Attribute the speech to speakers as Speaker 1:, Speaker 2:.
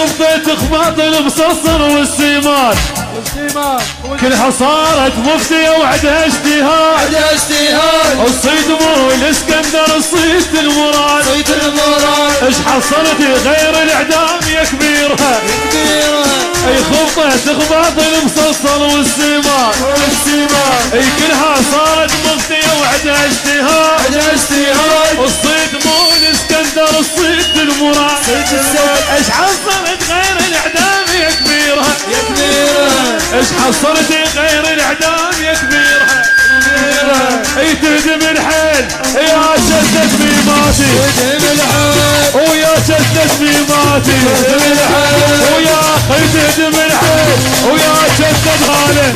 Speaker 1: خبطة خباط المصصر والسيمان كلها صارت مفتية وعدها اجتهاد الصيد مو الاسكندر الصيد المراد ايش حصلتي غير الاعدام يا كبيرها اي خبطة خباط المصصر والسيمان اي كلها صارت مفتية وعدها اجتهاد الصيد مو الاسكندر الصيد المراد ايش حصلت غير الاعدام يا كبيرها ايش حصلتي غير الاعدام يا كبيرها اي تهدم الحيل يا شدت ميماتي ويا شدت ميماتي ويا اخي تهدم الحيل ويا شدت غالي